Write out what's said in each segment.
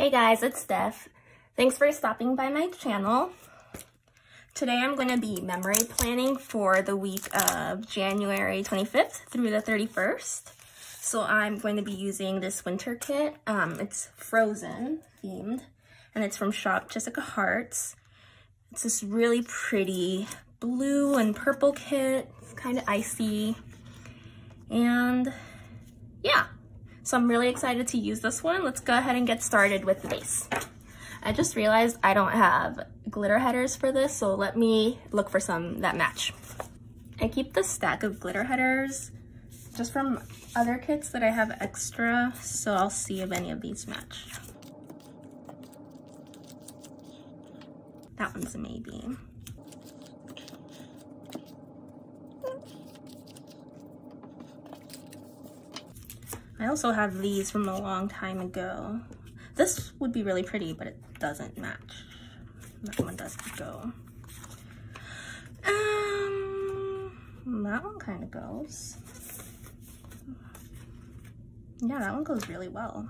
Hey guys, it's Steph. Thanks for stopping by my channel. Today I'm going to be memory planning for the week of January 25th through the 31st. So I'm going to be using this winter kit. It's Frozen themed and it's from shop JessicaHearts. It's this really pretty blue and purple kit. It's kind of icy. And yeah. So I'm really excited to use this one. Let's go ahead and get started with the base. I just realized I don't have glitter headers for this, so let me look for some that match. I keep this stack of glitter headers just from other kits that I have extra, so I'll see if any of these match. That one's a maybe. I also have these from a long time ago. This would be really pretty, but it doesn't match. That one doesn't go. That one kind of goes. Yeah, that one goes really well.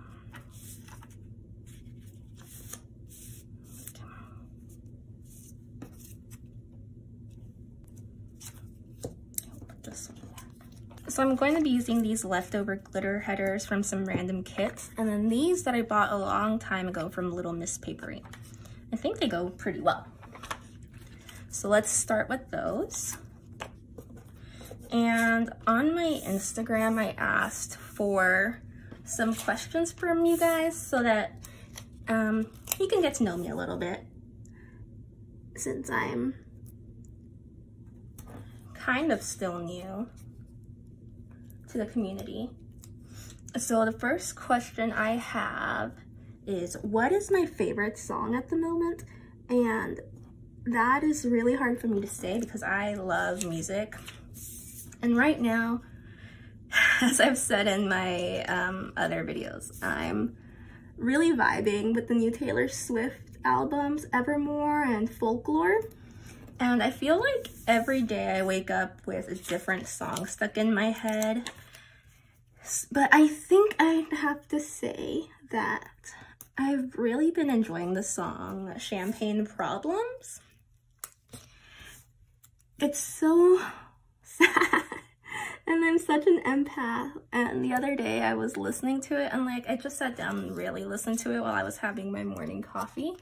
So I'm going to be using these leftover glitter headers from some random kits, and then these that I bought a long time ago from Little Miss Papery. I think they go pretty well. So let's start with those. And on my Instagram, I asked for some questions from you guys so that you can get to know me a little bit, since I'm kind of still new to the community. So the first question I have is, what is my favorite song at the moment? And that is really hard for me to say because I love music. And right now, as I've said in my other videos, I'm really vibing with the new Taylor Swift albums, Evermore and Folklore. And I feel like every day I wake up with a different song stuck in my head. But I think I'd have to say that I've really been enjoying the song Champagne Problems. It's so sad. And I'm such an empath. And the other day I was listening to it and I just sat down and really listened to it while I was having my morning coffee.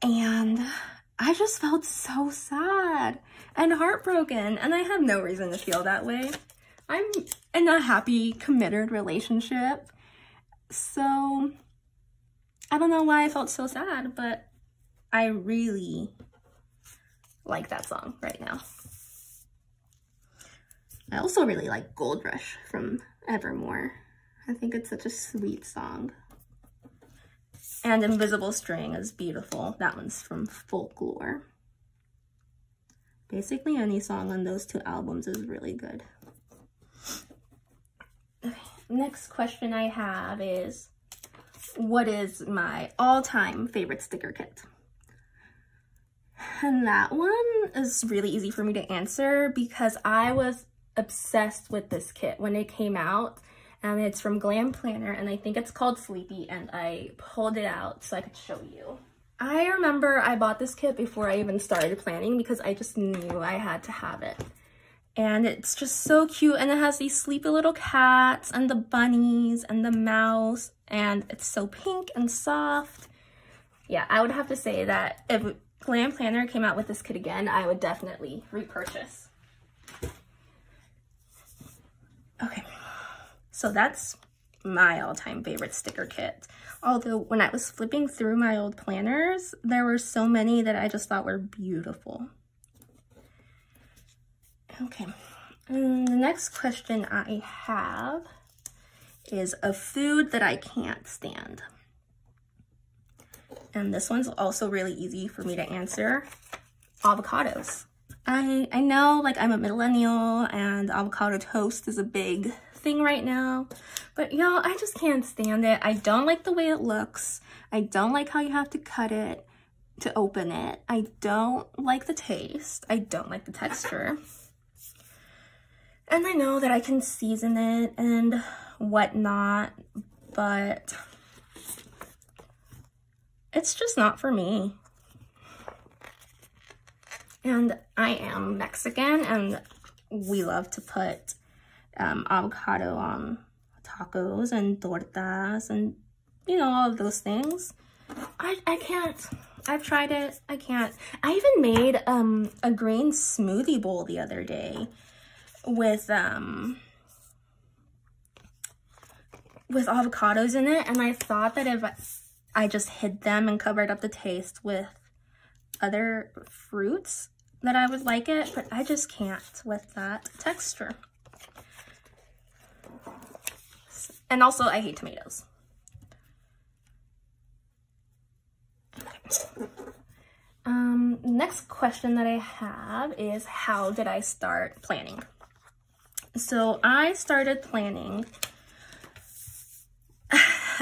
And I just felt so sad and heartbroken, and I have no reason to feel that way. I'm in a happy, committed relationship, so I don't know why I felt so sad, but I really like that song right now. I also really like Gold Rush from Evermore. I think it's such a sweet song. And Invisible String is beautiful. That one's from Folklore. Basically any song on those two albums is really good. Okay, next question I have is, what is my all-time favorite sticker kit? And that one is really easy for me to answer because I was obsessed with this kit when it came out. And it's from Glam Planner, and I think it's called Sleepy, and I pulled it out so I could show you. I remember I bought this kit before I even started planning because I just knew I had to have it. And it's just so cute, and it has these sleepy little cats and the bunnies and the mouse, and it's so pink and soft. Yeah, I would have to say that if Glam Planner came out with this kit again, I would definitely repurchase. Okay. So that's my all-time favorite sticker kit. Although when I was flipping through my old planners, there were so many that I just thought were beautiful. Okay, and the next question I have is a food that I can't stand. And this one's also really easy for me to answer. Avocados. I know I'm a millennial and avocado toast is a big thing right now, but y'all, I just can't stand it. I don't like the way it looks. I don't like how you have to cut it to open it. I don't like the taste. I don't like the texture. And I know that I can season it and whatnot, but it's just not for me. And I am Mexican, and we love to put avocado on tacos and tortas and, you know, all of those things. I can't. I've tried it. I can't. I even made a green smoothie bowl the other day with avocados in it, and I thought that if I just hid them and covered up the taste with other fruits that I would like it, but I just can't with that texture. And also, I hate tomatoes. Next question that I have is, how did I start planning? So I started planning,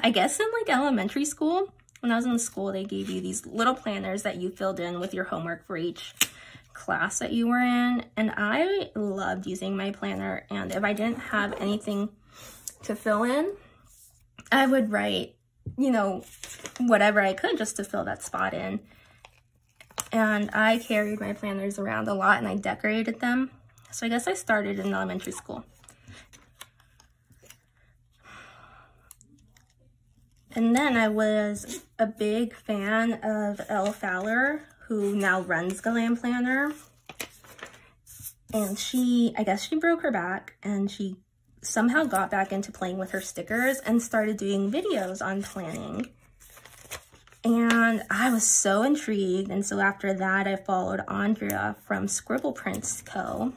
I guess in like elementary school. When I was in school, they gave you these little planners that you filled in with your homework for each class that you were in. And I loved using my planner. And if I didn't have anything to fill in, I would write, you know, whatever I could just to fill that spot in. And I carried my planners around a lot, and I decorated them. So I guess I started in elementary school. And then I was a big fan of Elle Fowler, who now runs Glam Planner. And I guess she broke her back, and she somehow got back into playing with her stickers and started doing videos on planning. And I was so intrigued, and so after that I followed Andrea from Scribble Prints Co.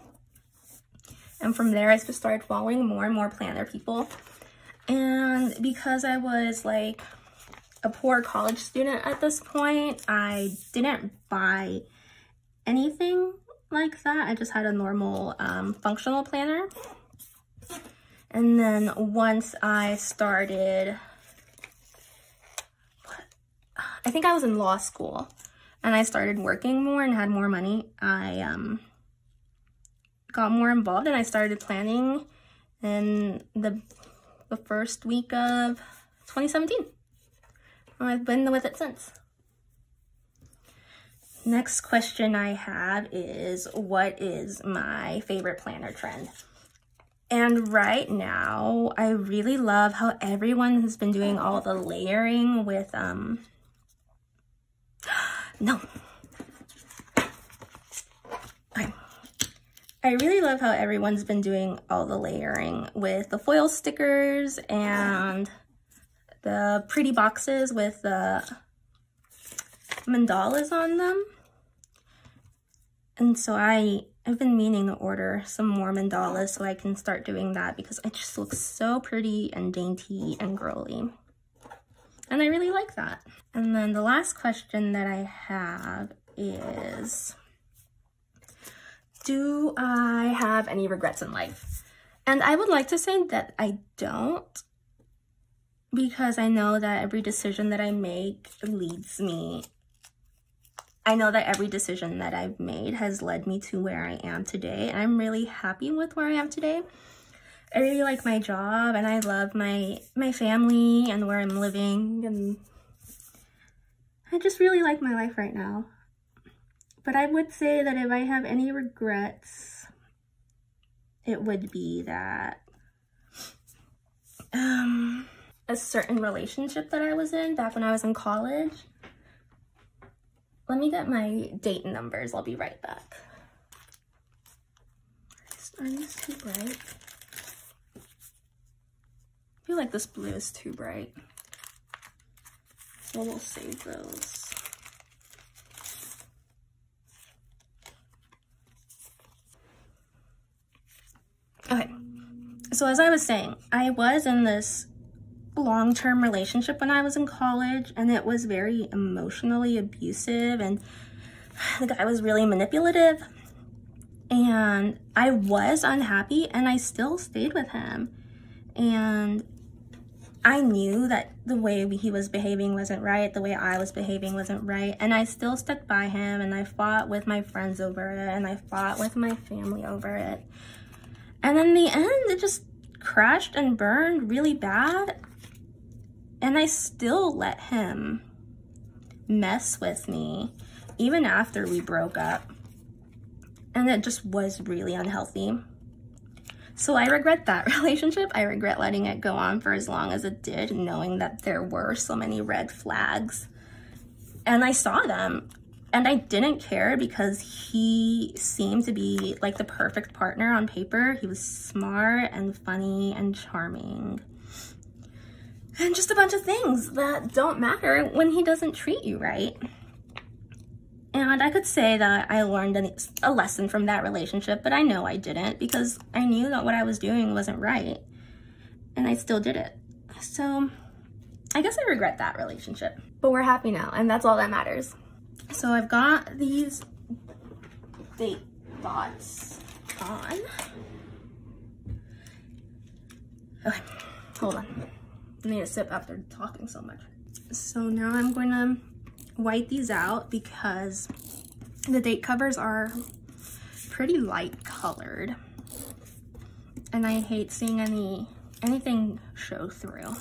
And from there I just started following more and more planner people. And because I was like a poor college student at this point, I didn't buy anything like that. I just had a normal functional planner. And then once I started, I think I was in law school, and I started working more and had more money, I got more involved, and I started planning in the first week of 2017. I've been with it since. Next question I have is, what is my favorite planner trend? And right now, I really love how everyone has been doing all the layering with, no. Okay. I really love how everyone's been doing all the layering with the foil stickers and the pretty boxes with the mandalas on them. And so I've been meaning to order some more mandalas so I can start doing that, because it just looks so pretty and dainty and girly. And I really like that. And then the last question that I have is, do I have any regrets in life? And I would like to say that I don't, because I know that every decision that I make leads me. I know that every decision that I've made has led me to where I am today, and I'm really happy with where I am today. I really like my job, and I love my family and where I'm living, and I just really like my life right now. But I would say that if I have any regrets, it would be that a certain relationship that I was in back when I was in college. Let me get my date numbers. I'll be right back. Are these too bright? I feel like this blue is too bright, so we'll save those. Okay, so as I was saying, I was in this long-term relationship when I was in college, and it was very emotionally abusive, and the guy was really manipulative, and I was unhappy, and I still stayed with him. And I knew that the way he was behaving wasn't right, the way I was behaving wasn't right, and I still stuck by him, and I fought with my friends over it, and I fought with my family over it. And in the end, it just crashed and burned really bad. And I still let him mess with me even after we broke up. And it just was really unhealthy. So I regret that relationship. I regret letting it go on for as long as it did, knowing that there were so many red flags. And I saw them. And I didn't care because he seemed to be like the perfect partner on paper. He was smart and funny and charming. And just a bunch of things that don't matter when he doesn't treat you right. And I could say that I learned a lesson from that relationship, but I know I didn't because I knew that what I was doing wasn't right. And I still did it. So I guess I regret that relationship. But we're happy now, and that's all that matters. So I've got these date dots on. Okay, hold on. I need a sip after talking so much. So now I'm going to white these out because the date covers are pretty light colored. And I hate seeing anything show through.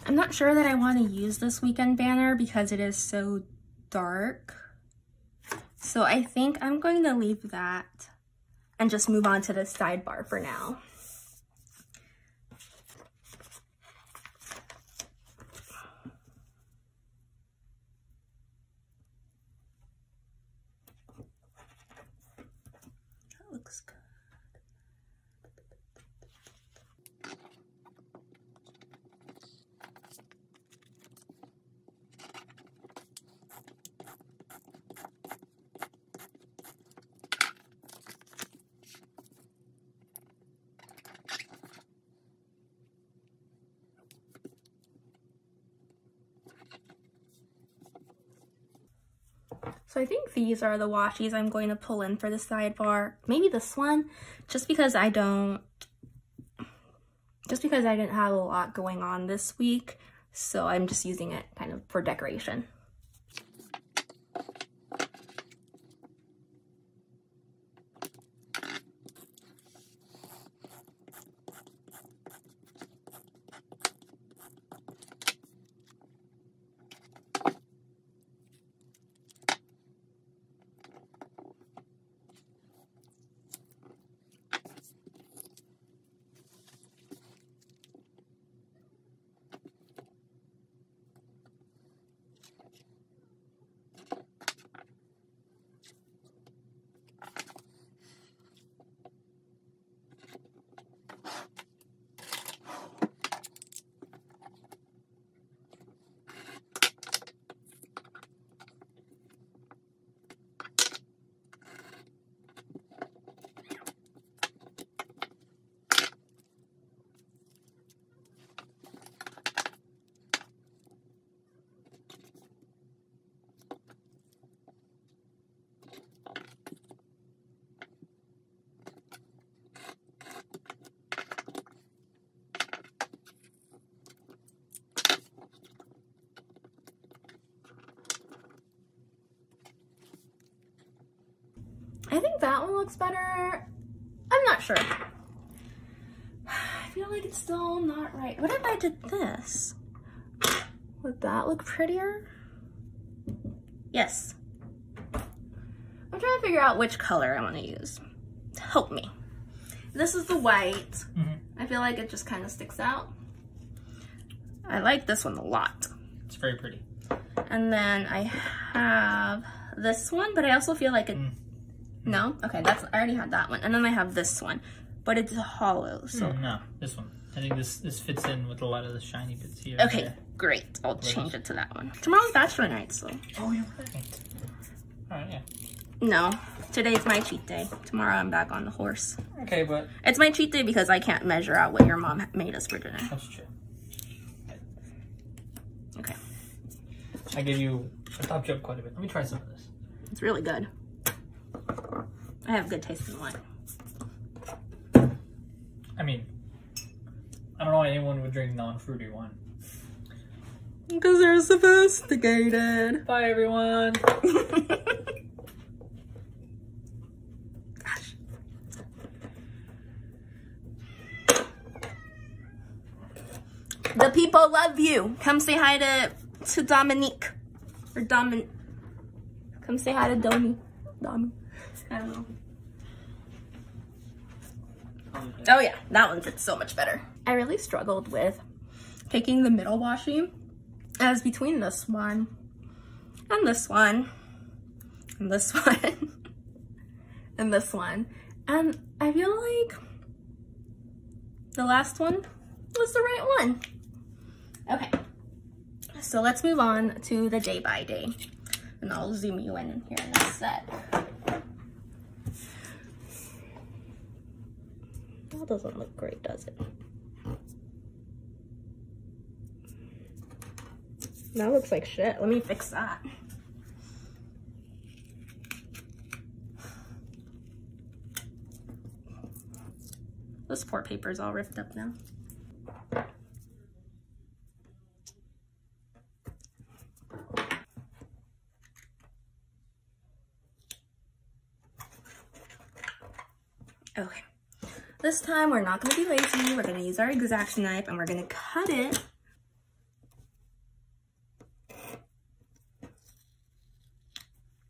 I'm not sure that I want to use this weekend banner because it is so dark. So I think I'm going to leave that and just move on to the sidebar for now. That looks good. So I think these are the washies I'm going to pull in for the sidebar. Maybe this one, just because I didn't have a lot going on this week. So I'm just using it kind of for decoration. I think that one looks better. I'm not sure. I feel like it's still not right. What if I did this? Would that look prettier? Yes. I'm trying to figure out which color I want to use. Help me. This is the white. Mm-hmm. I feel like it just kind of sticks out. I like this one a lot. It's very pretty. And then I have this one, but I also feel like it... No? Okay, I already had that one. And then I have this one, but it's hollow, so... No, this one. I think this fits in with a lot of the shiny bits here. Okay, great. I'll change it to that one. Tomorrow's bachelor night, so... Oh, you're right. Alright, yeah. No, today's my cheat day. Tomorrow I'm back on the horse. Okay, but... It's my cheat day because I can't measure out what your mom made us for dinner. That's true. Okay. I gave you a top joke quite a bit. Let me try some of this. It's really good. I have good taste in wine. I mean, I don't know why anyone would drink non-fruity wine. Because they're sophisticated. Bye, everyone. Gosh. The people love you. Come say hi to Dominique. Or Domin. Come say hi to Domi. Domi. I don't know. Oh yeah, that one fits so much better. I really struggled with picking the middle washi as between this one and this one and this one and this one. And I feel like the last one was the right one. Okay, so let's move on to the day by day. And I'll zoom you in here in a sec. That doesn't look great, does it? That looks like shit. Let me fix that. This poor paper's all ripped up now. Okay. This time we're not gonna be lazy. We're gonna use our X-Acto knife and we're gonna cut it.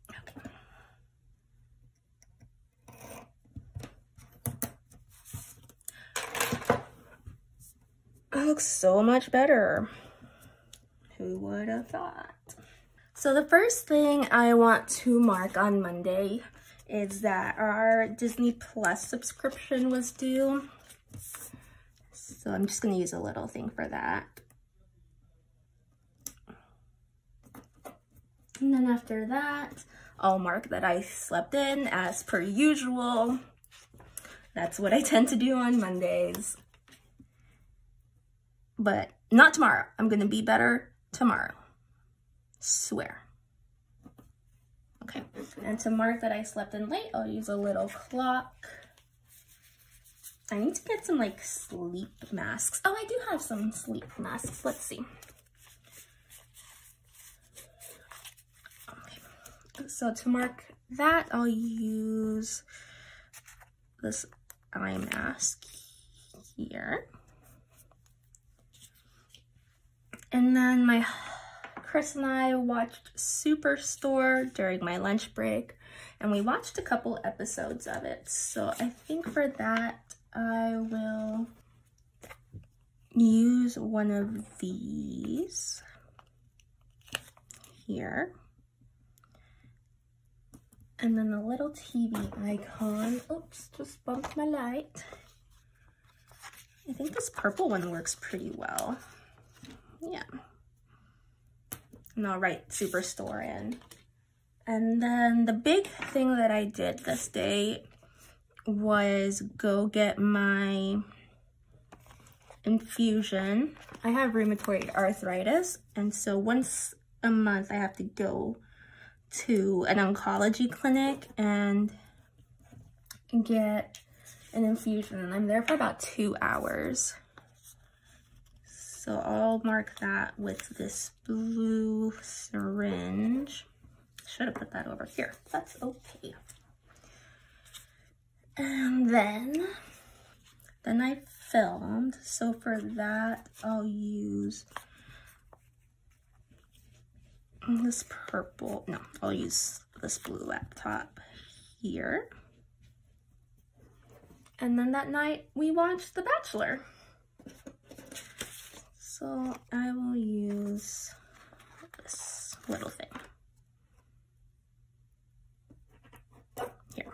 Okay. That looks so much better. Who would have thought? So the first thing I want to mark on Monday is that our Disney Plus subscription was due. So I'm just gonna use a little thing for that. And then after that, I'll mark that I slept in as per usual. That's what I tend to do on Mondays. But not tomorrow. I'm gonna be better tomorrow. Swear. Okay, and to mark that I slept in late, I'll use a little clock. I need to get some like sleep masks. Oh, I do have some sleep masks. Let's see. Okay, so to mark that, I'll use this eye mask here. And then Chris and I watched Superstore during my lunch break, and we watched a couple episodes of it. So I think for that, I will use one of these here. And then a little TV icon. Oops, just bumped my light. I think this purple one works pretty well. Yeah. And I'll write Superstore in. And then the big thing that I did this day was go get my infusion. I have rheumatoid arthritis, and so once a month I have to go to an oncology clinic and get an infusion, and I'm there for about 2 hours. So I'll mark that with this blue syringe. Should have put that over here. That's okay. And then I filmed. So for that, I'll use this purple. No, I'll use this blue laptop here. And then that night, we watched The Bachelor. So I will use this little thing here.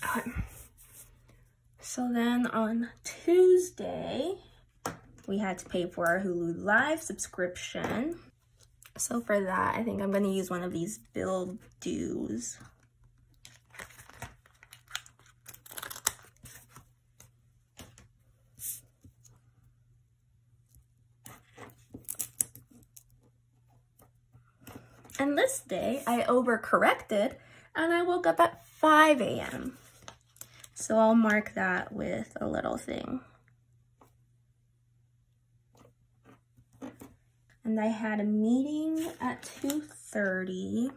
Okay. So then on Tuesday, we had to pay for our Hulu Live subscription. So for that, I think I'm going to use one of these Build Do's. And this day I overcorrected and I woke up at 5 a.m. So I'll mark that with a little thing. And I had a meeting at 2:30.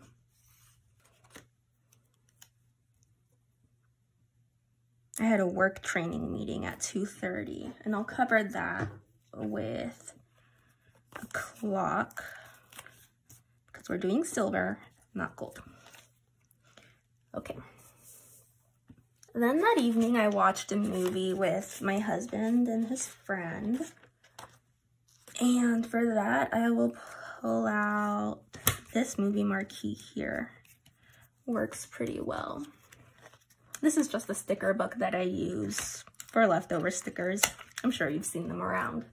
I had a work training meeting at 2:30, and I'll cover that with a clock because we're doing silver, not gold. Okay. Then that evening I watched a movie with my husband and his friend. And for that, I will pull out this movie marquee here. Works pretty well. This is just a sticker book that I use for leftover stickers. I'm sure you've seen them around.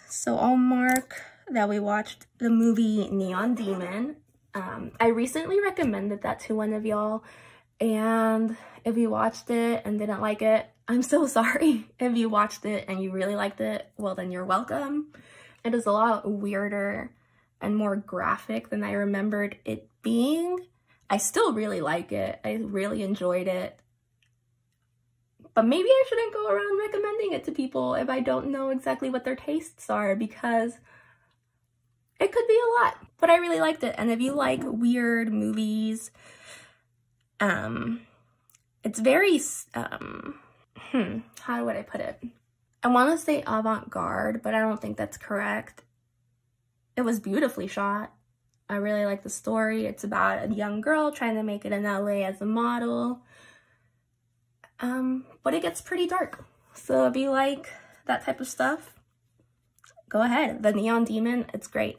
So I'll mark that we watched the movie Neon Demon. I recently recommended that to one of y'all, and if you watched it and didn't like it, I'm so sorry. If you watched it and you really liked it, well then you're welcome. It is a lot weirder and more graphic than I remembered it being. I still really like it. I really enjoyed it. But maybe I shouldn't go around recommending it to people if I don't know exactly what their tastes are, because it could be a lot. But I really liked it. And if you like weird movies, it's very, how would I put it? I want to say avant-garde, but I don't think that's correct. It was beautifully shot. I really like the story. It's about a young girl trying to make it in LA as a model. But it gets pretty dark. So if you like that type of stuff, go ahead. The Neon Demon, it's great.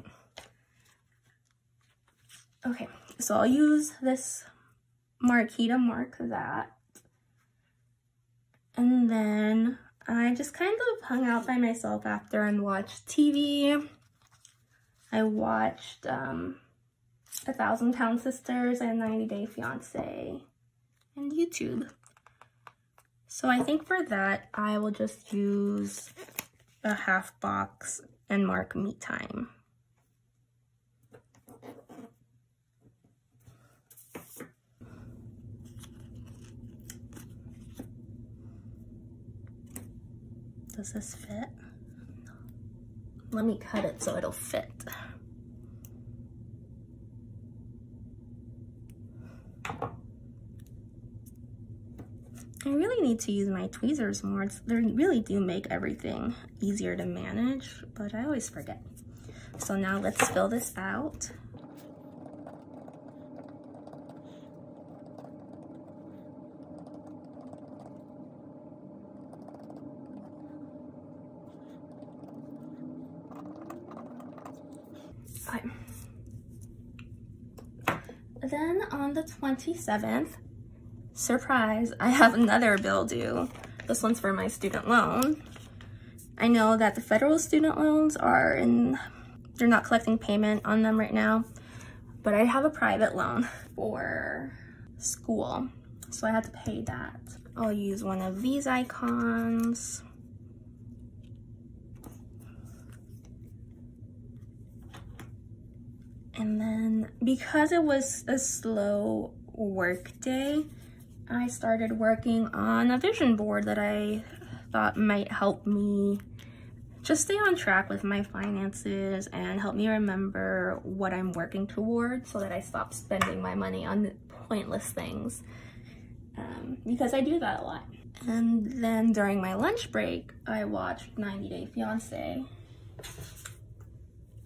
Okay, so I'll use this marquee to mark that. And then I just kind of hung out by myself after and watched TV. I watched 1,000 Pound Sisters and 90 Day Fiancé and YouTube. So I think for that, I will just use a half box and mark meet time. Does this fit? Let me cut it so it'll fit. I really need to use my tweezers more. They really do make everything easier to manage, but I always forget. So now let's fill this out. Okay. Then on the 27th, surprise, I have another bill due. This one's for my student loan. I know that the federal student loans they're not collecting payment on them right now, but I have a private loan for school, so I have to pay that. I'll use one of these icons. And then because it was a slow work day, I started working on a vision board that I thought might help me just stay on track with my finances and help me remember what I'm working towards so that I stop spending my money on pointless things, because I do that a lot. And then during my lunch break, I watched 90 Day Fiancé.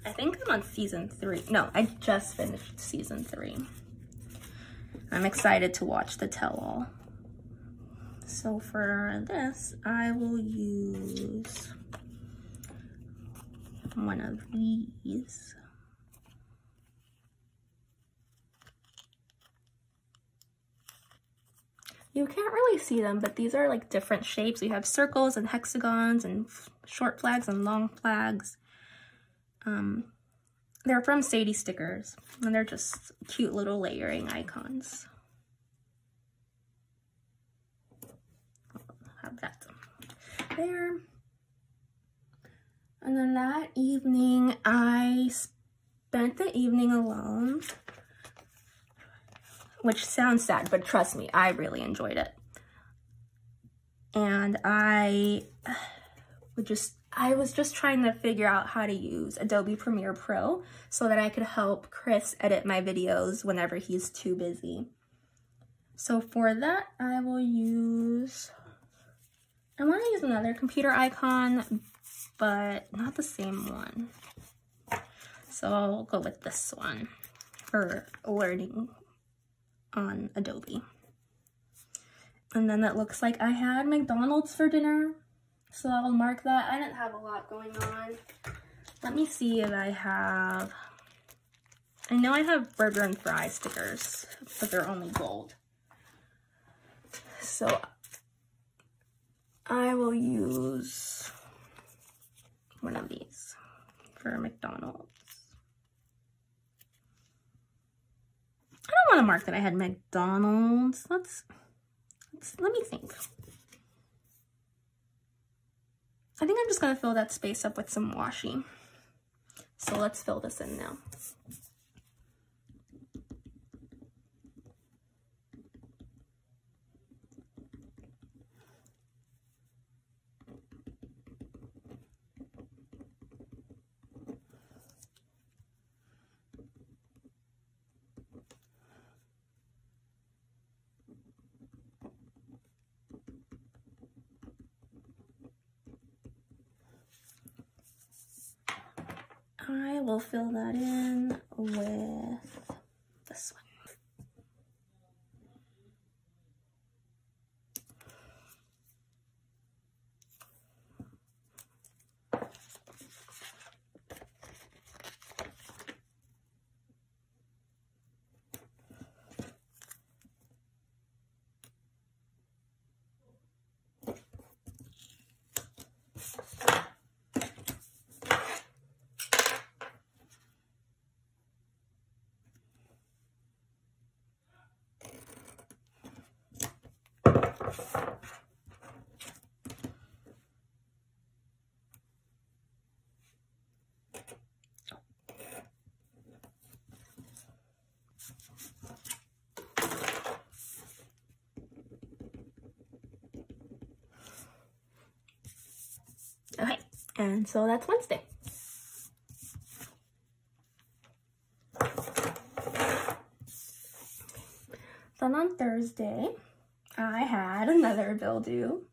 I think I'm on season 3. No, I just finished season 3. I'm excited to watch the tell-all. So for this, I will use one of these. You can't really see them, but these are like different shapes. We have circles and hexagons and short flags and long flags. They're from Sadies Stickers, and they're just cute little layering icons. I'll have that there. And then that evening, I spent the evening alone, which sounds sad, but trust me, I really enjoyed it. And I was just trying to figure out how to use Adobe Premiere Pro so that I could help Chris edit my videos whenever he's too busy. So for that, I want to use another computer icon, but not the same one. So I'll go with this one for learning on Adobe. And then it looks like I had McDonald's for dinner, so I'll mark that. I didn't have a lot going on. Let me see if I have, I know I have burger and fry stickers, but they're only gold. So I will use one of these for McDonald's. I don't want to mark that I had McDonald's. Let me think. I think I'm just going to fill that space up with some washi. So let's fill this in now. I will fill that in with this one. Okay, and so that's Wednesday. Then on Thursday, I had another bill due.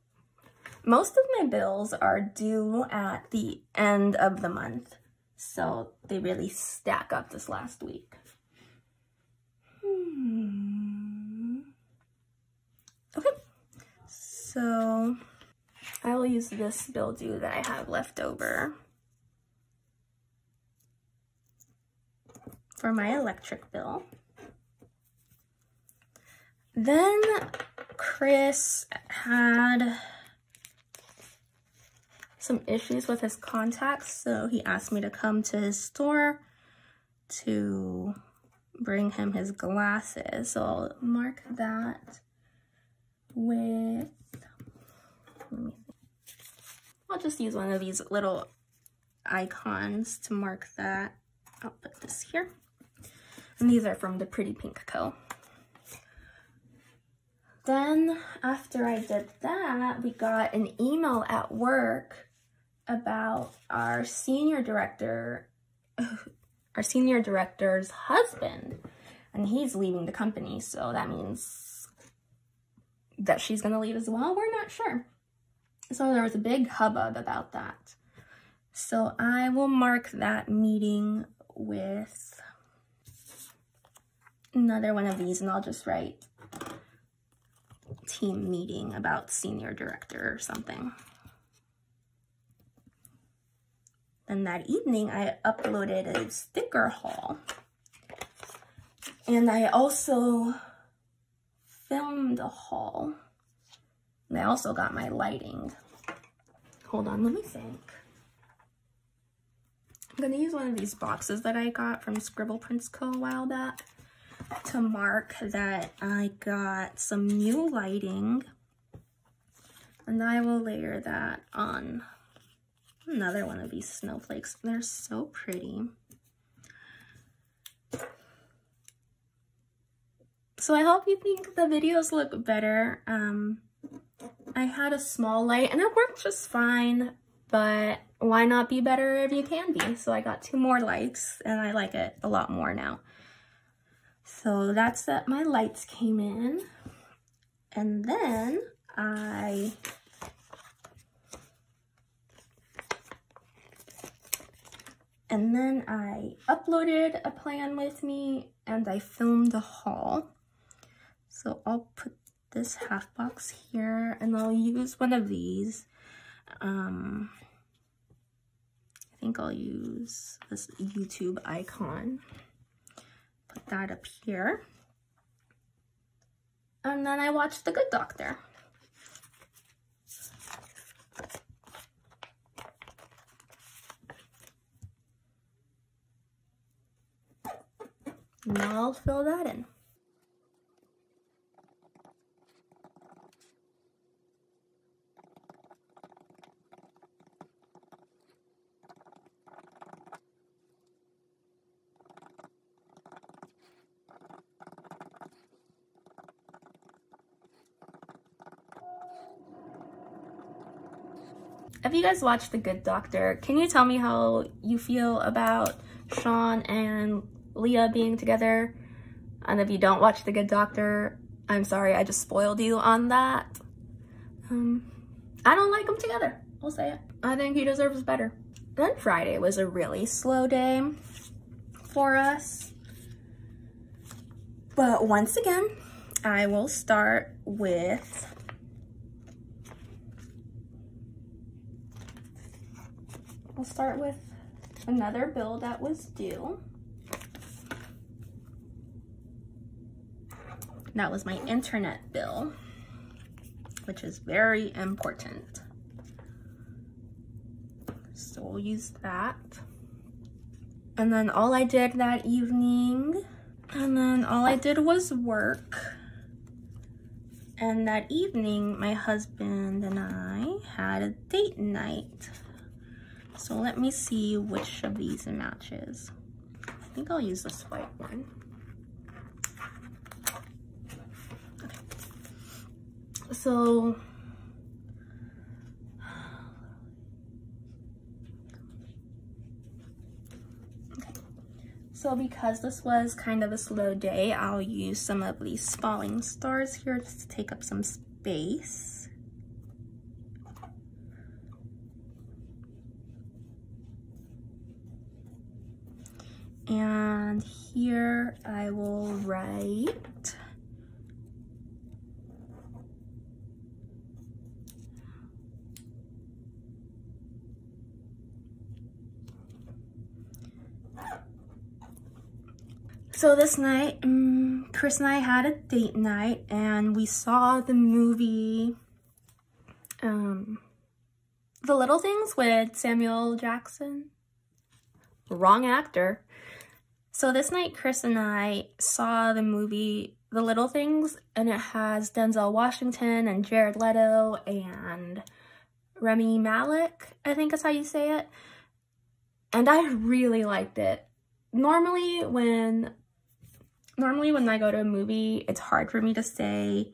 Most of my bills are due at the end of the month, so they really stack up this last week. Okay, so I will use this bill due that I have left over for my electric bill. Then Chris had some issues with his contacts, so he asked me to come to his store to bring him his glasses. So I'll mark that with, I'll just use one of these little icons to mark that. I'll put this here. And these are from the Petite Co. Then after I did that, we got an email at work about our senior director's husband, and he's leaving the company, so that means that she's gonna leave as well. We're not sure. So there was a big hubbub about that. So I will mark that meeting with another one of these, and I'll just write team meeting about senior director or something. Then that evening, I uploaded a sticker haul. And I also filmed a haul. And I also got my lighting. Hold on, let me think. I'm gonna use one of these boxes that I got from Scribble Prints Co a while back to mark that I got some new lighting. And I will layer that on another one of these snowflakes. They're so pretty. So I hope you think the videos look better. I had a small light and it worked just fine, but why not be better if you can be? So I got 2 more lights and I like it a lot more now. So that's that my lights came in. And then I uploaded a plan with me and I filmed a haul. So I'll put this half box here and I'll use one of these. I think I'll use this YouTube icon. Put that up here. And then I watched The Good Doctor. Now I'll fill that in. If you guys watched The Good Doctor, can you tell me how you feel about Sean and Leah being together? And if you don't watch The Good Doctor, I'm sorry, I just spoiled you on that. I don't like them together, I'll say it. I think he deserves better. Then Friday was a really slow day for us. But once again, I will start with another bill that was due. That was my internet bill, which is very important. So we'll use that. And then all I did that evening, was work. And that evening, my husband and I had a date night. So let me see which of these matches. I think I'll use this white one. Okay. So, because this was kind of a slow day, I'll use some of these falling stars here just to take up some space. And here I will write so this night, Chris and I had a date night and we saw the movie The Little Things with Samuel Jackson. Wrong actor. So this night, Chris and I saw the movie The Little Things, and it has Denzel Washington and Jared Leto and Rami Malek, I think is how you say it. And I really liked it. Normally when I go to a movie, it's hard for me to say.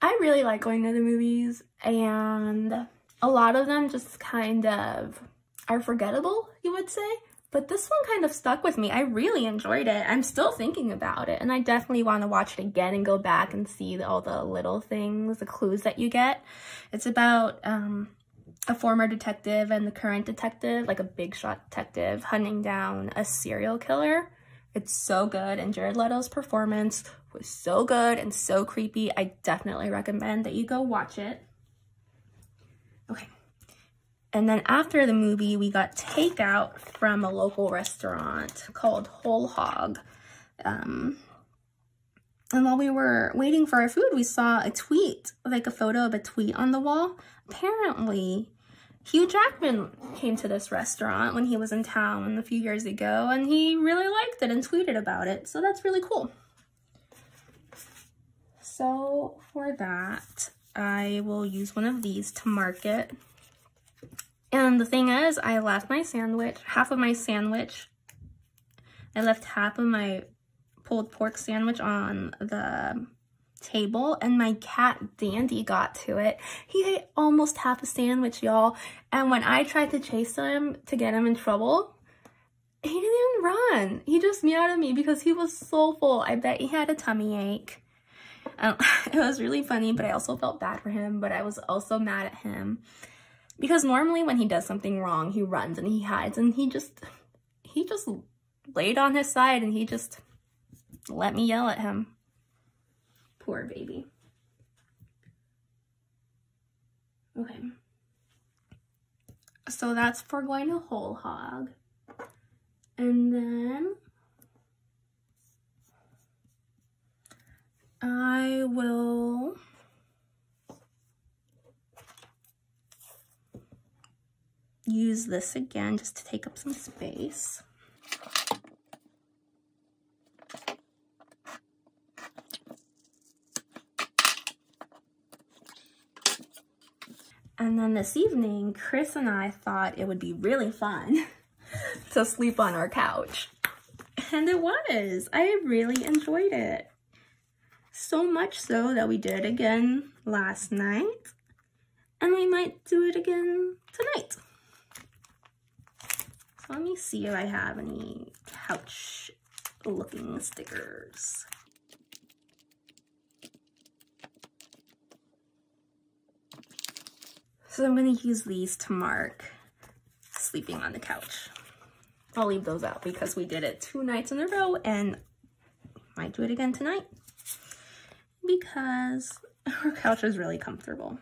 I really like going to the movies, and a lot of them just kind of are forgettable, you would say. But this one kind of stuck with me. I really enjoyed it. I'm still thinking about it, and I definitely want to watch it again and go back and see all the little things, the clues that you get. It's about a former detective and the current detective, like a big shot detective, hunting down a serial killer. It's so good, and Jared Leto's performance was so good and so creepy. I definitely recommend that you go watch it. Okay. And then after the movie, we got takeout from a local restaurant called Whole Hog. And while we were waiting for our food, we saw a tweet, like a photo of a tweet on the wall. Apparently, Hugh Jackman came to this restaurant when he was in town a few years ago, and he really liked it and tweeted about it. So that's really cool. So for that, I will use one of these to mark it. And the thing is, I left my sandwich, half of my sandwich. I left half of my pulled pork sandwich on the table, and my cat Dandy got to it. He ate almost half a sandwich, y'all. And when I tried to chase him to get him in trouble, he didn't even run. He just meowed at me because he was so full. I bet he had a tummy ache. It was really funny, but I also felt bad for him, but I was also mad at him because normally when he does something wrong, he runs and he hides, and he just laid on his side and he just let me yell at him. Poor baby. Okay. So that's for going to whole hog. And then I will use this again just to take up some space. And then this evening, Chris and I thought it would be really fun to sleep on our couch. And it was. I really enjoyed it. So much so that we did it again last night. And we might do it again tonight. So let me see if I have any couch looking stickers. So I'm going to use these to mark sleeping on the couch. I'll leave those out because we did it 2 nights in a row and might do it again tonight because our couch is really comfortable.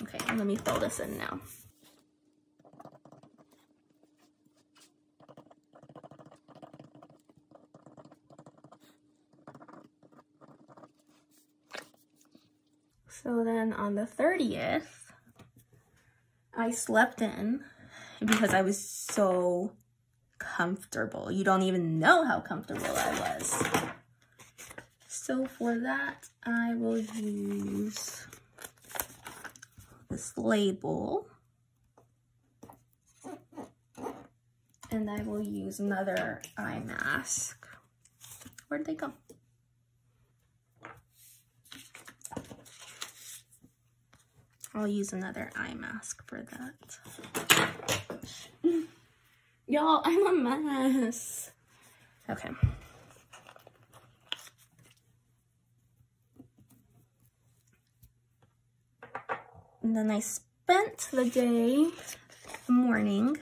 Okay, let me fill this in now. So then on the 30th, I slept in because I was so comfortable. You don't even know how comfortable I was. So for that, I will use this label. And I will use another eye mask. Where'd they go? I'll use another eye mask for that. Y'all, I'm a mess. Okay. And then I spent the morning,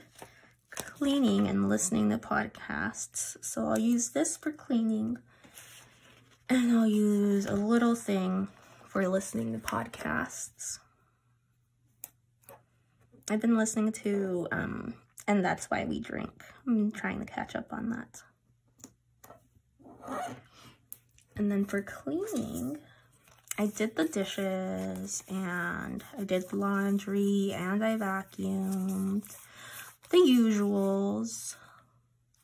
cleaning and listening to podcasts. So I'll use this for cleaning, and I'll use a little thing for listening to podcasts. I've been listening to, And That's Why We Drink. I'm trying to catch up on that. And then for cleaning, I did the dishes, and I did laundry, and I vacuumed. The usuals.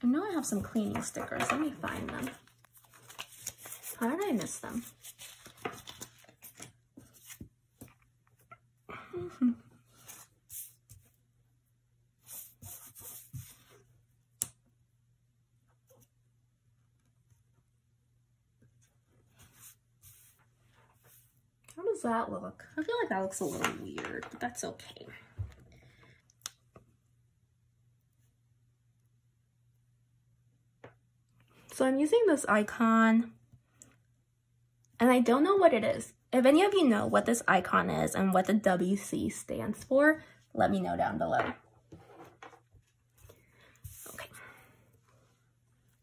I know I have some cleaning stickers. Let me find them. How did I miss them? How does that look? I feel like that looks a little weird, but that's okay. So I'm using this icon, and I don't know what it is. If any of you know what this icon is and what the WC stands for, let me know down below. Okay.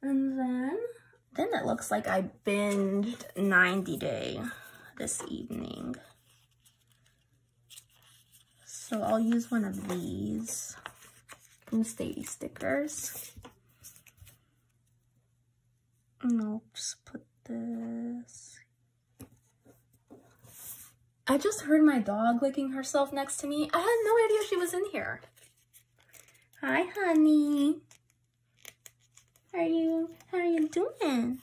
And then it looks like I binged 90 Day this evening. So I'll use one of these from Sadies Stickers. And I'll just put this. I just heard my dog licking herself next to me. I had no idea she was in here. Hi, honey. How are you doing?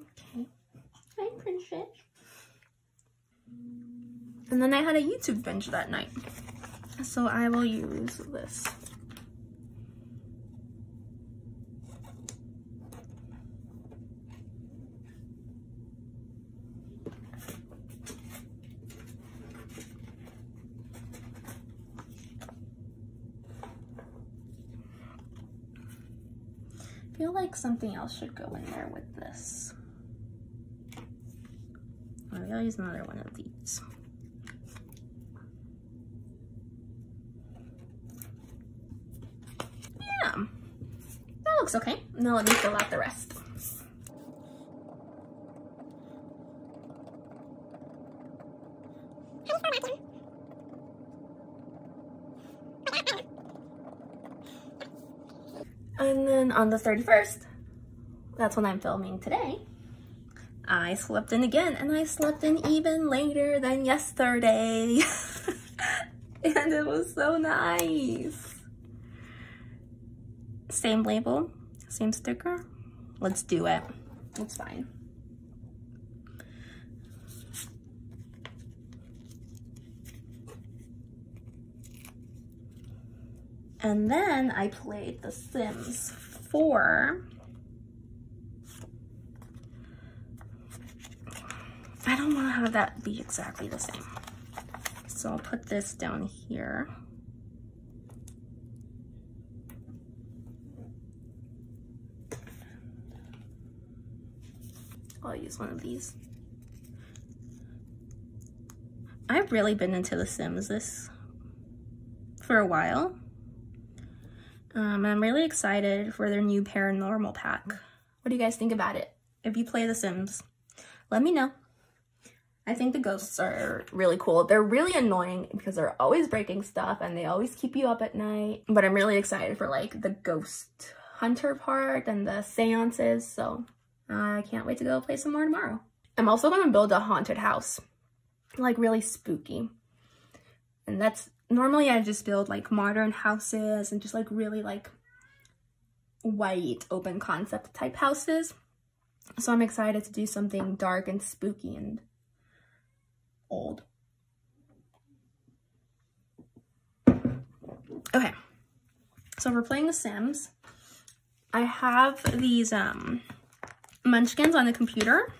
Okay. Hi, princess. And then I had a YouTube binge that night. So I will use this. I feel like something else should go in there with this. Maybe I'll use another one of these. Yeah, that looks okay. Now let me fill out the rest. And then on the 31st, that's when I'm filming today, I slept in again, and I slept in even later than yesterday. And it was so nice. Same label, same sticker. Let's do it. It's fine. And then I played The Sims 4. I don't want to have that be exactly the same. So I'll put this down here. I'll use one of these. I've really been into The Sims for a while. I'm really excited for their new paranormal pack. What do you guys think about it? If you play The Sims, let me know. I think the ghosts are really cool. They're really annoying because they're always breaking stuff and they always keep you up at night. But I'm really excited for like the ghost hunter part and the seances. So I can't wait to go play some more tomorrow. I'm also going to build a haunted house, like really spooky. And that's normally I just build like modern houses and just like really like white open concept type houses. So I'm excited to do something dark and spooky and old. Okay, so we're playing The Sims. I have these munchkins on the computer,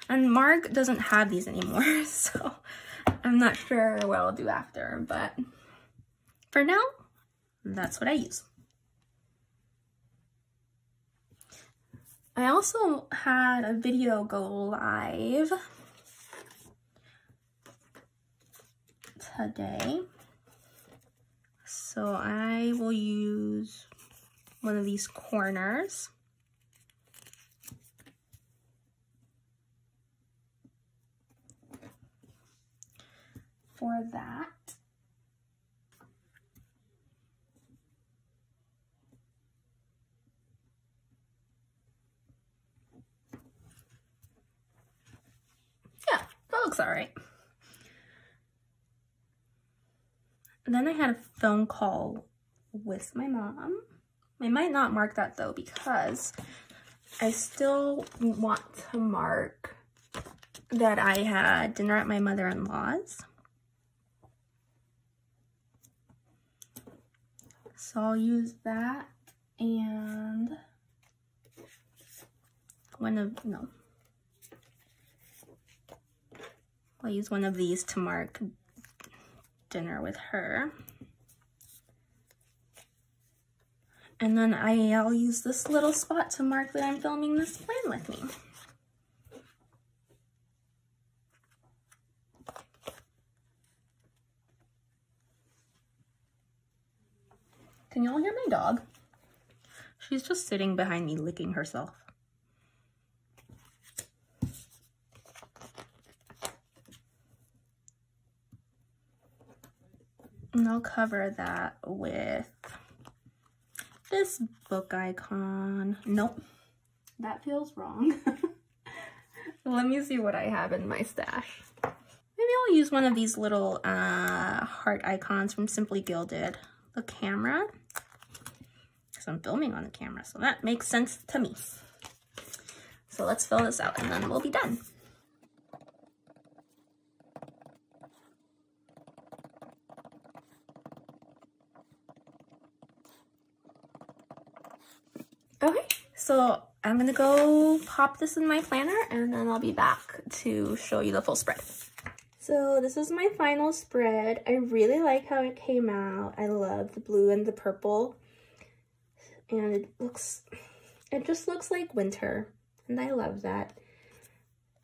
and Mark doesn't have these anymore, so I'm not sure what I'll do after, but for now, that's what I use. I also had a video go live today, so I will use one of these corners. For that. Yeah, that looks all right. And then I had a phone call with my mom. I might not mark that though because I still want to mark that I had dinner at my mother-in-law's. So I'll use that and I'll use one of these to mark dinner with her. And then I'll use this little spot to mark that I'm filming this plan with me. Can y'all hear my dog? She's just sitting behind me licking herself. And I'll cover that with this book icon. Nope, that feels wrong. Let me see what I have in my stash. Maybe I'll use one of these little heart icons from Simply Gilded. The camera, because I'm filming on the camera, so that makes sense to me. So let's fill this out and then we'll be done. Okay, so I'm gonna go pop this in my planner and then I'll be back to show you the full spread. So this is my final spread. I really like how it came out. I love the blue and the purple. And it just looks like winter. And I love that.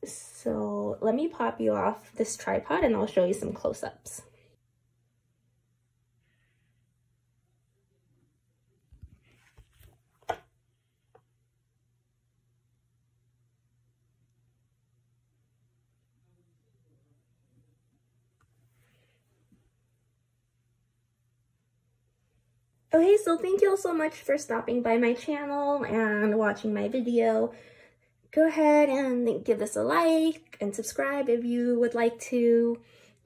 So let me pop you off this tripod and I'll show you some close-ups. Okay, so thank you all so much for stopping by my channel and watching my video. Go ahead and give this a like and subscribe if you would like to.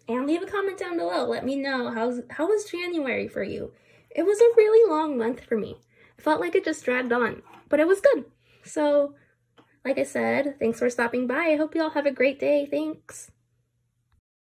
And leave a comment down below. Let me know how was January for you. It was a really long month for me. I felt like it just dragged on, but it was good. So, like I said, thanks for stopping by. I hope you all have a great day. Thanks.